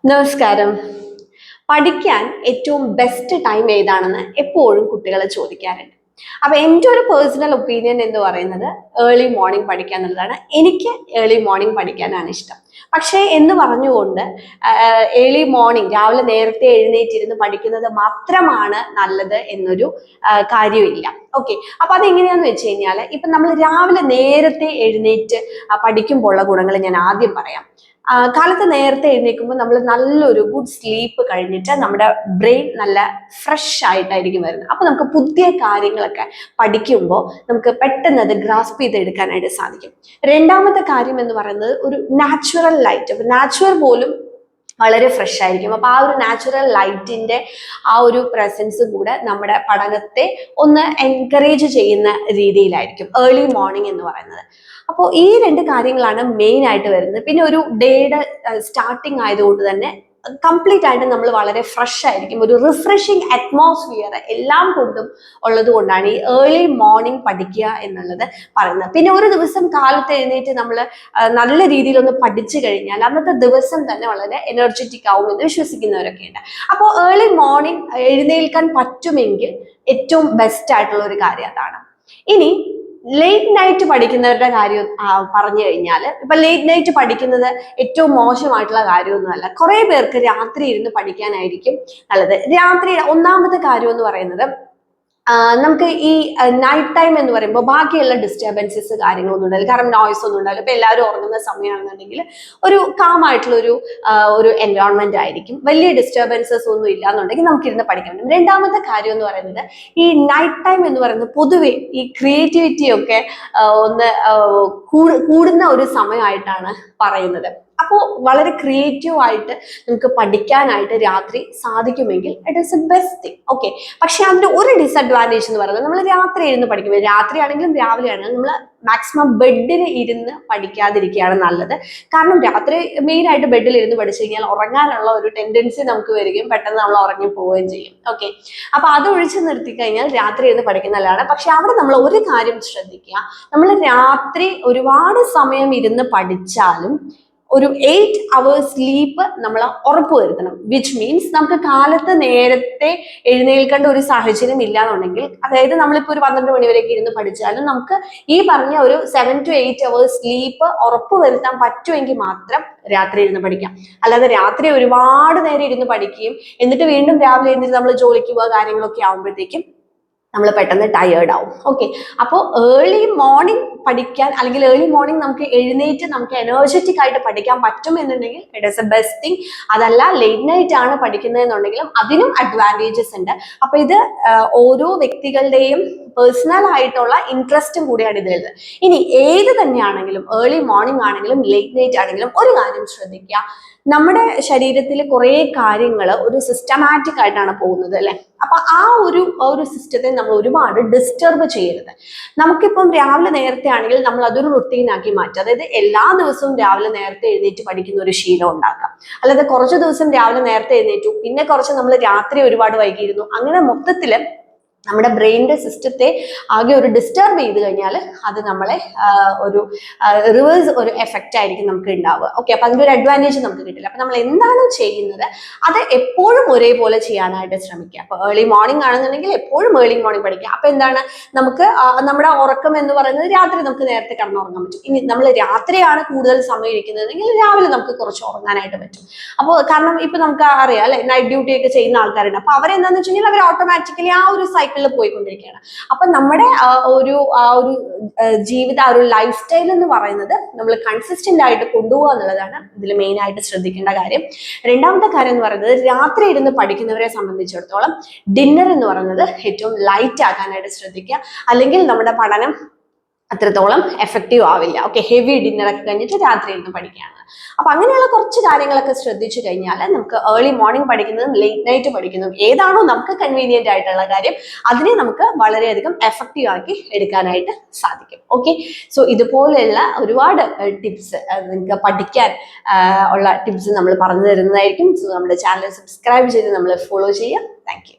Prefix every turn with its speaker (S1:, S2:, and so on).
S1: നമസ്കാരം. പഠിക്കാൻ ഏറ്റവും ബെസ്റ്റ് ടൈം ഏതാണെന്ന് എപ്പോഴും കുട്ടികളെ ചോദിക്കാറുണ്ട്. അപ്പൊ എൻ്റെ ഒരു പേഴ്സണൽ ഒപ്പീനിയൻ എന്ന് പറയുന്നത് ഏർലി മോർണിംഗ് പഠിക്കുക എന്നുള്ളതാണ്. എനിക്ക് ഏർലി മോർണിംഗ് പഠിക്കാനാണ് ഇഷ്ടം. പക്ഷേ എന്ന് പറഞ്ഞുകൊണ്ട് ഏർലി മോർണിംഗ് രാവിലെ നേരത്തെ എഴുന്നേറ്റിരുന്ന് പഠിക്കുന്നത് മാത്രമാണ് നല്ലത് എന്നൊരു കാര്യമില്ല. ഓക്കെ, അപ്പൊ അതെങ്ങനെയാന്ന് വെച്ച് കഴിഞ്ഞാൽ ഇപ്പൊ നമ്മൾ രാവിലെ നേരത്തെ എഴുന്നേറ്റ് പഠിക്കുമ്പോൾ ഉള്ള ഗുണങ്ങൾ ഞാൻ ആദ്യം പറയാം. കാലത്ത് നേരത്തെ എഴുന്നേൽക്കുമ്പോൾ നമ്മൾ നല്ലൊരു ഗുഡ് സ്ലീപ്പ് കഴിഞ്ഞിട്ട് നമ്മുടെ ബ്രെയിൻ നല്ല ഫ്രഷ് ആയിട്ടായിരിക്കും വരുന്നത്. അപ്പൊ നമുക്ക് പുതിയ കാര്യങ്ങളൊക്കെ പഠിക്കുമ്പോൾ നമുക്ക് പെട്ടെന്ന് അത് ഗ്രാസ്പ് ചെയ്തെടുക്കാനായിട്ട് സാധിക്കും. രണ്ടാമത്തെ കാര്യം എന്ന് പറയുന്നത് ഒരു നാച്ചുറൽ ലൈറ്റ്. അപ്പൊ നാച്ചുറൽ പോലും വളരെ ഫ്രഷ് ആയിരിക്കും. അപ്പൊ ആ ഒരു നാച്ചുറൽ ലൈറ്റിന്റെ ആ ഒരു പ്രസൻസ് കൂടെ നമ്മുടെ പഠനത്തെ ഒന്ന് എൻകറേജ് ചെയ്യുന്ന രീതിയിലായിരിക്കും ഏർലി മോർണിംഗ് എന്ന് പറയുന്നത്. അപ്പോൾ ഈ രണ്ട് കാര്യങ്ങളാണ് മെയിൻ ആയിട്ട് വരുന്നത്. പിന്നെ ഒരു ഡേയുടെ സ്റ്റാർട്ടിങ് ആയതുകൊണ്ട് തന്നെ കംപ്ലീറ്റ് ആയിട്ട് നമ്മൾ വളരെ ഫ്രഷ് ആയിരിക്കും. ഒരു റിഫ്രഷിങ് അറ്റ്മോസ്ഫിയർ എല്ലാം കൊണ്ടും ഉള്ളത് കൊണ്ടാണ് ഈ ഏർലി മോർണിംഗ് പഠിക്കുക എന്നുള്ളത് പറയുന്നത്. പിന്നെ ഒരു ദിവസം കാലത്ത് എഴുന്നേറ്റ് നമ്മൾ നല്ല രീതിയിൽ ഒന്ന് പഠിച്ചു കഴിഞ്ഞാൽ അന്നത്തെ ദിവസം തന്നെ വളരെ എനർജറ്റിക് ആവും എന്ന് വിശ്വസിക്കുന്നവരൊക്കെ ഉണ്ട്. അപ്പോൾ ഏർലി മോർണിംഗ് എഴുന്നേൽക്കാൻ പറ്റുമെങ്കിൽ ഏറ്റവും ബെസ്റ്റ് ആയിട്ടുള്ള ഒരു കാര്യം അതാണ്. ഇനി ലേറ്റ് നൈറ്റ് പഠിക്കുന്നവരുടെ കാര്യം പറഞ്ഞു കഴിഞ്ഞാൽ ഇപ്പൊ ലേറ്റ് നൈറ്റ് പഠിക്കുന്നത് ഏറ്റവും മോശമായിട്ടുള്ള കാര്യമൊന്നുമല്ല. കുറെ പേർക്ക് രാത്രി ഇരുന്ന് പഠിക്കാനായിരിക്കും നല്ലത്. രാത്രി ഒന്നാമത്തെ കാര്യം എന്ന് പറയുന്നത് നമുക്ക് ഈ നൈറ്റ് ടൈം എന്ന് പറയുമ്പോൾ ബാക്കിയുള്ള ഡിസ്റ്റർബൻസസ് കാര്യങ്ങളൊന്നും ഉണ്ടാവില്ല. കാരണം നോയ്സ് ഒന്നും ഉണ്ടാവില്ല. ഇപ്പൊ എല്ലാവരും ഉറങ്ങുന്ന സമയമാണെന്നുണ്ടെങ്കിൽ ഒരു കാം ആയിട്ടുള്ള ഒരു എൻവയോൺമെന്റ് ആയിരിക്കും. വലിയ ഡിസ്റ്റർബൻസസ് ഒന്നും ഇല്ല എന്നുണ്ടെങ്കിൽ നമുക്ക് ഇരുന്ന് പഠിക്കാൻ പറ്റും. രണ്ടാമത്തെ കാര്യം എന്ന് പറയുന്നത് ഈ നൈറ്റ് ടൈം എന്ന് പറയുന്നത് പൊതുവെ ഈ ക്രിയേറ്റിവിറ്റി ഒക്കെ ഒന്ന് കൂടുന്ന ഒരു സമയമായിട്ടാണ് പറയുന്നത്. അപ്പോൾ വളരെ ക്രിയേറ്റീവ് ആയിട്ട് നമുക്ക് പഠിക്കാനായിട്ട് രാത്രി സാധിക്കുമെങ്കിൽ it is A best thing. Okay, പക്ഷെ അതിന്റെ ഒരു ഡിസഡ്വാൻറ്റേജ് എന്ന് പറയുന്നത് നമ്മൾ രാത്രി ഇരുന്ന് പഠിക്കുമ്പോൾ രാത്രി ആണെങ്കിലും രാവിലെ ആണെങ്കിലും നമ്മൾ മാക്സിമം ബെഡിൽ ഇരുന്ന് പഠിക്കാതിരിക്കുകയാണ് നല്ലത്. കാരണം രാത്രി മെയിൻ ആയിട്ട് ബെഡിൽ ഇരുന്ന് പഠിച്ചു കഴിഞ്ഞാൽ ഉറങ്ങാനുള്ള ഒരു ടെൻഡൻസി നമുക്ക് വരികയും പെട്ടെന്ന് നമ്മൾ ഉറങ്ങി പോവുകയും ചെയ്യും. ഓക്കെ, അപ്പൊ അത് ഒഴിച്ചു നിർത്തി കഴിഞ്ഞാൽ രാത്രി ഇരുന്ന് പഠിക്കുന്നതല്ലാണ്. പക്ഷെ അവിടെ നമ്മൾ ഒരു കാര്യം ശ്രദ്ധിക്കുക, നമ്മൾ രാത്രി ഒരുപാട് സമയം ഇരുന്ന് പഠിച്ചാലും ഒരു 8 hours സ്ലീപ്പ് നമ്മൾ ഉറപ്പ് വരുത്തണം. വിച്ച് മീൻസ് നമുക്ക് കാലത്ത് നേരത്തെ എഴുന്നേൽക്കേണ്ട ഒരു സാഹചര്യം ഇല്ലാന്നുണ്ടെങ്കിൽ, അതായത് നമ്മളിപ്പോൾ ഒരു 12 മണി വരെയൊക്കെ ഇരുന്ന് പഠിച്ചാലും നമുക്ക് ഈ പറഞ്ഞ ഒരു 7 to 8 hours സ്ലീപ്പ് ഉറപ്പ് വരുത്താൻ പറ്റുമെങ്കിൽ മാത്രം രാത്രി ഇരുന്ന് പഠിക്കാം. അല്ലാതെ രാത്രി ഒരുപാട് നേരം ഇരുന്ന് പഠിക്കുകയും എന്നിട്ട് വീണ്ടും രാവിലെ എഴുന്നേറ്റ് നമ്മൾ ജോലിക്ക് പോവുക കാര്യങ്ങളൊക്കെ ആകുമ്പോഴത്തേക്കും നമ്മൾ പെട്ടെന്ന് ടയേർഡ് ആവും. ഓക്കെ, അപ്പോൾ ഏർലി മോർണിംഗ് പഠിക്കാൻ അല്ലെങ്കിൽ ഏർലി മോർണിംഗ് നമുക്ക് എഴുന്നേറ്റ് നമുക്ക് എനർജറ്റിക് ആയിട്ട് പഠിക്കാൻ പറ്റും എന്നുണ്ടെങ്കിൽ it is A best thing. അതല്ല ലേറ്റ് നൈറ്റ് ആണ് പഠിക്കുന്നതെന്നുണ്ടെങ്കിലും അതിനും അഡ്വാൻറ്റേജസ് ഉണ്ട്. അപ്പൊ ഇത് ഓരോ വ്യക്തികളുടെയും പേഴ്സണൽ ആയിട്ടുള്ള ഇൻട്രസ്റ്റും കൂടിയാണ് ഇതിൽ. ഇനി ഏത് തന്നെയാണെങ്കിലും ഏർലി മോർണിംഗ് ആണെങ്കിലും ലേറ്റ് നൈറ്റ് ആണെങ്കിലും ഒരു കാര്യം ശ്രദ്ധിക്കുക, നമ്മുടെ ശരീരത്തിൽ കുറെ കാര്യങ്ങൾ ഒരു സിസ്റ്റമാറ്റിക് ആയിട്ടാണ് പോകുന്നത് അല്ലെ. അപ്പൊ ആ ഒരു സിസ്റ്റത്തെ നമ്മൾ ഒരുപാട് ഡിസ്റ്റർബ് ചെയ്യരുത്. നമുക്കിപ്പം രാവിലെ നേരത്തെ ആണെങ്കിൽ നമ്മൾ അതൊരു റുട്ടീൻ ആക്കി മാറ്റുക. അതായത് എല്ലാ ദിവസവും രാവിലെ നേരത്തെ എഴുന്നേറ്റ് പഠിക്കുന്ന ഒരു ശീലം ഉണ്ടാക്കാം. അല്ലാതെ കുറച്ച് ദിവസം രാവിലെ നേരത്തെ എഴുന്നേറ്റു പിന്നെ കുറച്ച് നമ്മൾ രാത്രി ഒരുപാട് വൈകിയിരുന്നു, അങ്ങനെ മൊത്തത്തില് നമ്മുടെ ബ്രെയിനിന്റെ സിസ്റ്റത്തെ ആകെ ഒരു ഡിസ്റ്റർബ് ചെയ്ത് കഴിഞ്ഞാൽ അത് നമ്മളെ ഒരു റിവേഴ്സ് ഒരു എഫക്റ്റ് ആയിരിക്കും നമുക്ക് ഉണ്ടാവുക. ഓക്കെ, അപ്പൊ അതിന്റെ ഒരു അഡ്വാൻറ്റേജ് നമുക്ക് കിട്ടില്ല. അപ്പൊ നമ്മൾ എന്താണോ ചെയ്യുന്നത് അത് എപ്പോഴും ഒരേപോലെ ചെയ്യാനായിട്ട് ശ്രമിക്കുക. അപ്പൊ ഏർലി മോർണിംഗ് ആണെന്നുണ്ടെങ്കിൽ എപ്പോഴും ഏർലി മോർണിംഗ് പഠിക്കുക. അപ്പൊ എന്താണ്, നമുക്ക് നമ്മുടെ ഉറക്കം എന്ന് പറയുന്നത് രാത്രി നമുക്ക് നേരത്തെ കിടന്നുറങ്ങാൻ പറ്റും. ഇനി നമ്മൾ രാത്രിയാണ് കൂടുതൽ സമയം ഇരിക്കുന്നതെങ്കിൽ രാവിലെ നമുക്ക് കുറച്ച് ഉറങ്ങാനായിട്ട് പറ്റും. അപ്പോൾ കാരണം ഇപ്പൊ നമുക്ക് അറിയാം അല്ലെ, നൈറ്റ് ഡ്യൂട്ടി ഒക്കെ ചെയ്യുന്ന ആൾക്കാരുണ്ട്. അപ്പൊ അവരെന്താന്ന് വെച്ച് കഴിഞ്ഞാൽ അവർ ഓട്ടോമാറ്റിക്കലി ആ ഒരു സൈക്കിളിൽ പോയിക്കൊണ്ടിരിക്കുകയാണ്. അപ്പൊ നമ്മുടെ ഒരു ജീവിത ഒരു ലൈഫ് സ്റ്റൈൽ എന്ന് പറയുന്നത് നമ്മൾ കൺസിസ്റ്റന്റ് ആയിട്ട് കൊണ്ടുപോകുക എന്നുള്ളതാണ് ഇതിൽ മെയിൻ ആയിട്ട് ശ്രദ്ധിക്കേണ്ട കാര്യം. രണ്ടാമത്തെ കാര്യം എന്ന് പറയുന്നത് രാത്രി ഇരുന്ന് പഠിക്കുന്നവരെ സംബന്ധിച്ചിടത്തോളം ഡിന്നർ എന്ന് പറയുന്നത് ഏറ്റവും ലൈറ്റ് ആക്കാനായിട്ട് ശ്രദ്ധിക്കുക. അല്ലെങ്കിൽ നമ്മുടെ പഠനം അത്രത്തോളം എഫക്റ്റീവ് ആവില്ല. ഓക്കെ, ഹെവി ഡിന്നറൊക്കെ കഴിഞ്ഞിട്ട് രാത്രി ഇരുന്ന് പഠിക്കുകയാണ്. അപ്പൊ അങ്ങനെയുള്ള കുറച്ച് കാര്യങ്ങളൊക്കെ ശ്രദ്ധിച്ചു കഴിഞ്ഞാൽ നമുക്ക് ഏർലി മോർണിംഗ് പഠിക്കുന്നതും ലേറ്റ് നൈറ്റ് പഠിക്കുന്നതും ഏതാണോ നമുക്ക് കൺവീനിയന്റ് ആയിട്ടുള്ള കാര്യം അതിനെ നമുക്ക് വളരെയധികം എഫക്റ്റീവ് ആക്കി എടുക്കാനായിട്ട് സാധിക്കും. ഓക്കെ, സോ ഇതുപോലെയുള്ള ഒരുപാട് ടിപ്സ് നിങ്ങൾക്ക് പഠിക്കാൻ ഉള്ള ടിപ്സ് നമ്മൾ പറഞ്ഞു തരുന്നതായിരിക്കും. സോ നമ്മുടെ ചാനൽ സബ്സ്ക്രൈബ് ചെയ്ത് നമ്മൾ ഫോളോ ചെയ്യുക. Thank you.